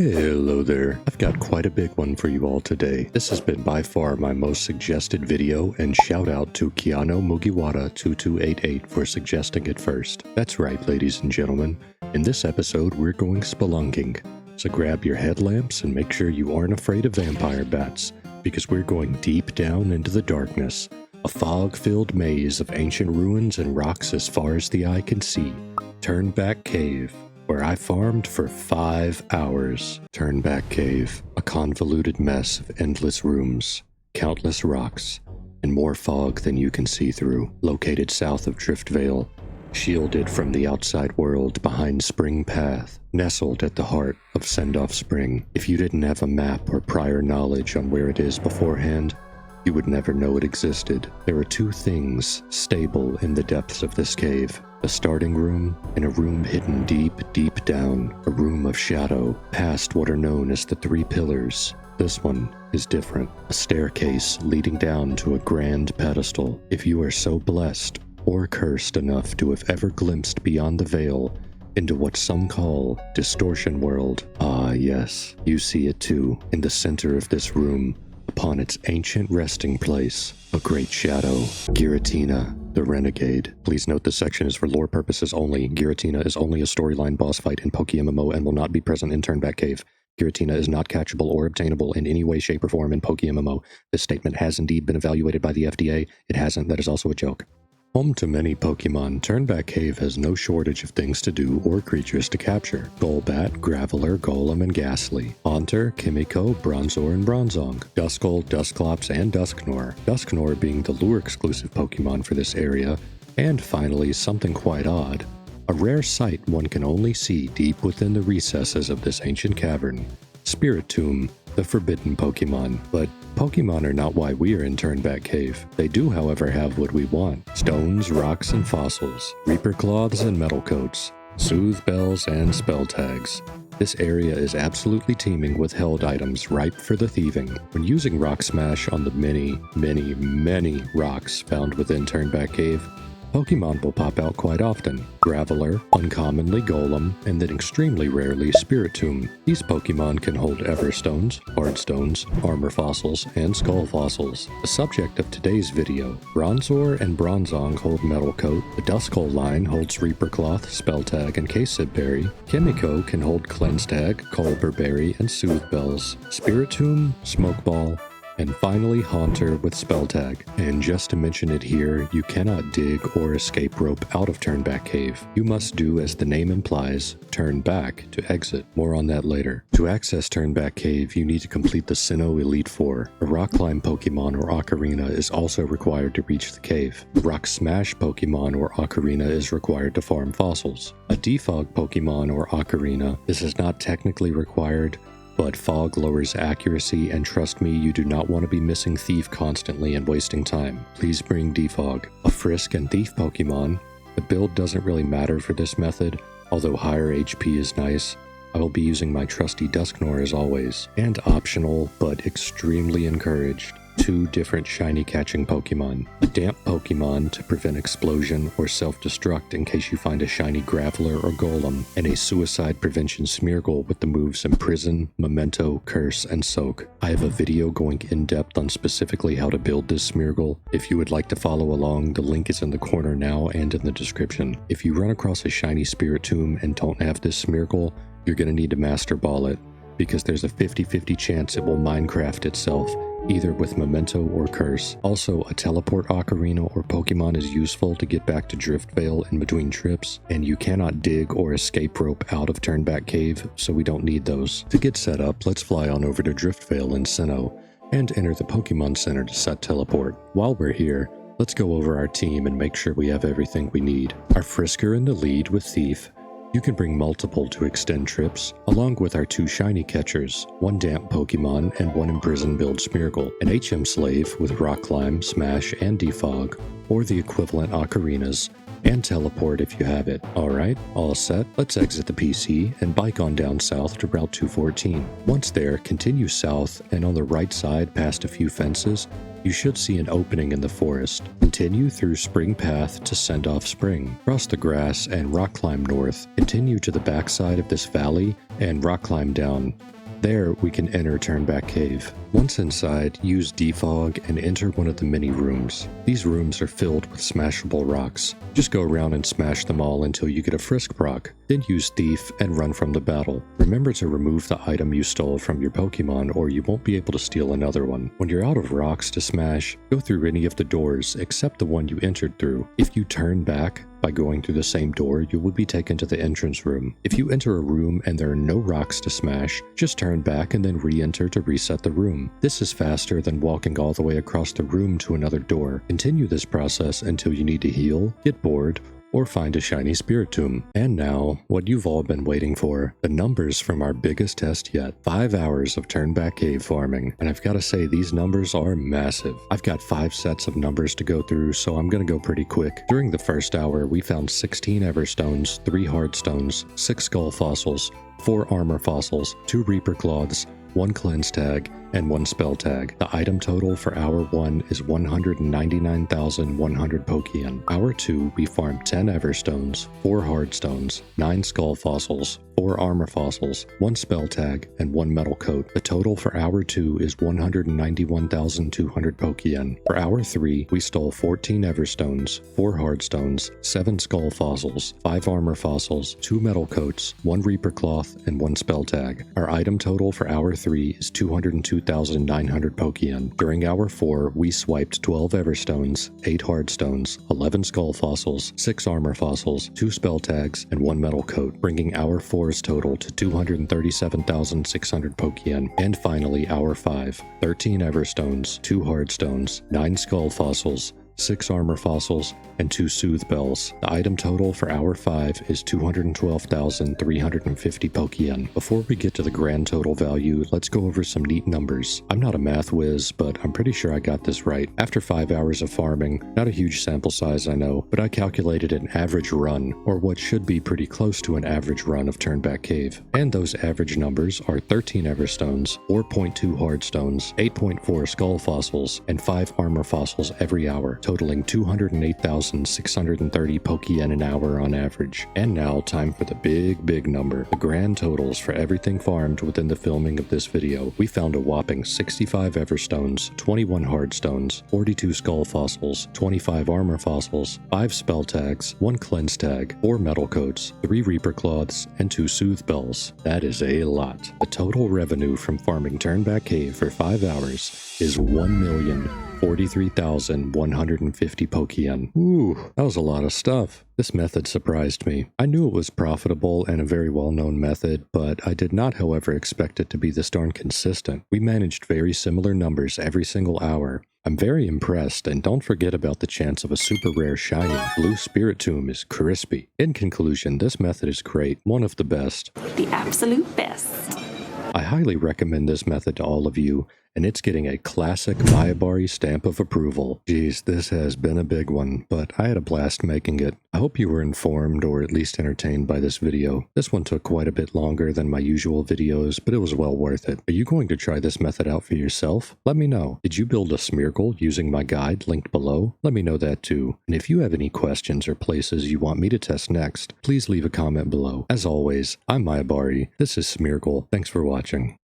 Hello there. I've got quite a big one for you all today. This has been by far my most suggested video, and shout out to Keanu Mugiwara 2288 for suggesting it first. That's right, ladies and gentlemen. In this episode, we're going spelunking. So grab your headlamps and make sure you aren't afraid of vampire bats, because we're going deep down into the darkness. A fog-filled maze of ancient ruins and rocks as far as the eye can see. Turnback Cave, where I farmed for 5 hours. Turnback Cave, a convoluted mess of endless rooms, countless rocks, and more fog than you can see through. Located south of DRIFTVEIL, shielded from the outside world behind Spring Path, nestled at the heart of Sendoff Spring. If you didn't have a map or prior knowledge on where it is beforehand, you would never know it existed. There are two things stable in the depths of this cave: a starting room and a room hidden deep, deep down, a room of shadow, past what are known as the three pillars. This one is different, a staircase leading down to a grand pedestal. If you are so blessed or cursed enough to have ever glimpsed beyond the veil into what some call Distortion World, ah yes, you see it too, in the center of this room, upon its ancient resting place, a great shadow, Giratina, the Renegade. Please note this section is for lore purposes only. Giratina is only a storyline boss fight in PokeMMO and will not be present in Turnback Cave. Giratina is not catchable or obtainable in any way, shape, or form in PokeMMO. This statement has indeed been evaluated by the FDA. It hasn't. That is also a joke. Home to many Pokemon, Turnback Cave has no shortage of things to do or creatures to capture. Golbat, Graveler, Golem, and Ghastly. Haunter, Kimiko, Bronzor, and Bronzong. Duskull, Dusclops, and Dusknoir. Dusknoir being the lure-exclusive Pokemon for this area. And finally, something quite odd. A rare sight one can only see deep within the recesses of this ancient cavern. Spiritomb, the forbidden Pokemon. But Pokemon are not why we are in Turnback Cave. They do, however, have what we want: stones, rocks, and fossils, Reaper Cloths and Metal Coats, Soothe Bells, and Spell Tags. This area is absolutely teeming with held items ripe for the thieving. When using Rock Smash on the many rocks found within Turnback Cave, Pokemon will pop out quite often. Graveler, uncommonly Golem, and then extremely rarely Spiritomb. These Pokemon can hold Everstones, Hardstones, Armor Fossils, and Skull Fossils. The subject of today's video: Bronzor and Bronzong hold Metal Coat, the Duskull line holds Reaper Cloth, Spell Tag, and Kasib Berry, Kimiko can hold Cleanse Tag, Colbur Berry, and Soothe Bells, Spiritomb, Smoke Ball, and finally Haunter with Spell Tag. And just to mention it here, you cannot dig or escape rope out of Turnback Cave. You must do as the name implies, turn back to exit. More on that later. To access Turnback Cave, you need to complete the Sinnoh Elite Four. A Rock Climb Pokemon or Ocarina is also required to reach the cave. A Rock Smash Pokemon or Ocarina is required to farm fossils. A Defog Pokemon or Ocarina, this is not technically required, but fog lowers accuracy, and trust me, you do not want to be missing Thief constantly and wasting time. Please bring Defog. A Frisk and Thief Pokemon. The build doesn't really matter for this method, although higher HP is nice. I will be using my trusty Dusknoir as always. And optional, but extremely encouraged, 2 different shiny catching Pokemon. A Damp Pokemon to prevent explosion or self-destruct in case you find a shiny Graveler or Golem, and a suicide prevention Smeargle with the moves Imprison, Memento, Curse, and Soak. I have a video going in-depth on specifically how to build this Smeargle. If you would like to follow along, the link is in the corner now and in the description. If you run across a shiny Spiritomb and don't have this Smeargle, you're going to need to Master Ball it, because there's a 50-50 chance it will Minecraft itself, either with Memento or Curse. Also, a Teleport Ocarina or Pokemon is useful to get back to DRIFTVEIL in between trips, and you cannot dig or escape rope out of Turnback Cave, so we don't need those. To get set up, let's fly on over to DRIFTVEIL in Sinnoh, and enter the Pokemon Center to set Teleport. While we're here, let's go over our team and make sure we have everything we need. Our Frisker in the lead with Thief. You can bring multiple to extend trips, along with our 2 shiny catchers, 1 Damp Pokemon and 1 Imprison build Smeargle, an HM Slave with Rock Climb, Smash, and Defog, or the equivalent Ocarinas, and Teleport if you have it. Alright, all set, let's exit the PC and bike on down south to Route 214. Once there, continue south, and on the right side past a few fences, You should see an opening in the forest. Continue through Spring Path to Send Off Spring. Cross the grass and rock climb north. Continue to the backside of this valley and rock climb down. There, we can enter Turnback Cave. Once inside, use defog and enter one of the mini rooms. These rooms are filled with smashable rocks. Just go around and smash them all until you get a frisk proc. Then use Thief and run from the battle. Remember to remove the item you stole from your Pokemon or you won't be able to steal another one. When you're out of rocks to smash, go through any of the doors except the one you entered through. If you turn back, by going through the same door, you will be taken to the entrance room. If you enter a room and there are no rocks to smash, just turn back and then re-enter to reset the room. This is faster than walking all the way across the room to another door. Continue this process until you need to heal, get bored, or find a shiny Spiritomb. And now, what you've all been waiting for, the numbers from our biggest test yet. 5 hours of Turnback Cave farming, and I've got to say these numbers are massive. I've got 5 sets of numbers to go through, so I'm gonna go pretty quick. During the first hour, we found 16 Everstones, 3 Hardstones, 6 Skull Fossils, 4 Armor Fossils, 2 Reaper Cloths, 1 Cleanse Tag, and 1 Spell Tag. The item total for Hour 1 is 199,100 Pokeyen. Hour 2, we farmed 10 Everstones, 4 Hardstones, 9 Skull Fossils, 4 Armor Fossils, 1 Spell Tag, and 1 Metal Coat. The total for Hour 2 is 191,200 Pokeyen. For Hour 3, we stole 14 Everstones, 4 Hardstones, 7 Skull Fossils, 5 Armor Fossils, 2 Metal Coats, 1 Reaper Cloth, and 1 Spell Tag. Our item total for Hour 3 is 202,900 Pokeyen. During Hour 4, we swiped 12 Everstones, 8 Hardstones, 11 Skull Fossils, 6 Armor Fossils, 2 Spell Tags, and 1 Metal Coat, bringing Hour 4's total to 237,600 Pokeyen. And finally, Hour 5, 13 Everstones, 2 Hardstones, 9 Skull Fossils, 6 Armor Fossils, and 2 Soothe Bells. The item total for Hour 5 is 212,350 Pokeyen. Before we get to the grand total value, let's go over some neat numbers. I'm not a math whiz, but I'm pretty sure I got this right. After 5 hours of farming, not a huge sample size I know, but I calculated an average run, or what should be pretty close to an average run of Turnback Cave. And those average numbers are 13 Everstones, 4.2 Hardstones, 8.4 Skull Fossils, and 5 Armor Fossils every hour, totaling 208,630 Pokeyen an hour on average. And now, time for the big number. The grand totals for everything farmed within the filming of this video. We found a whopping 65 Everstones, 21 Hardstones, 42 Skull Fossils, 25 Armor Fossils, 5 Spell Tags, 1 Cleanse Tag, 4 Metal Coats, 3 Reaper Cloths, and 2 Soothe Bells. That is a lot. The total revenue from farming Turnback Cave for 5 hours is 1,043,150 Pokeyen. Ooh, that was a lot of stuff. This method surprised me. I knew it was profitable and a very well-known method, but I did not, however, expect it to be this darn consistent. We managed very similar numbers every single hour. I'm very impressed, and don't forget about the chance of a super rare shiny. Blue Spiritomb is crispy. In conclusion, this method is great, one of the best. The absolute best. I highly recommend this method to all of you, and it's getting a classic Maebari stamp of approval. Geez, this has been a big one, but I had a blast making it. I hope you were informed or at least entertained by this video. This one took quite a bit longer than my usual videos, but it was well worth it. Are you going to try this method out for yourself? Let me know. Did you build a Smeargle using my guide linked below? Let me know that too. And if you have any questions or places you want me to test next, please leave a comment below. As always, I'm Maebari. This is Smeargle. Thanks for watching.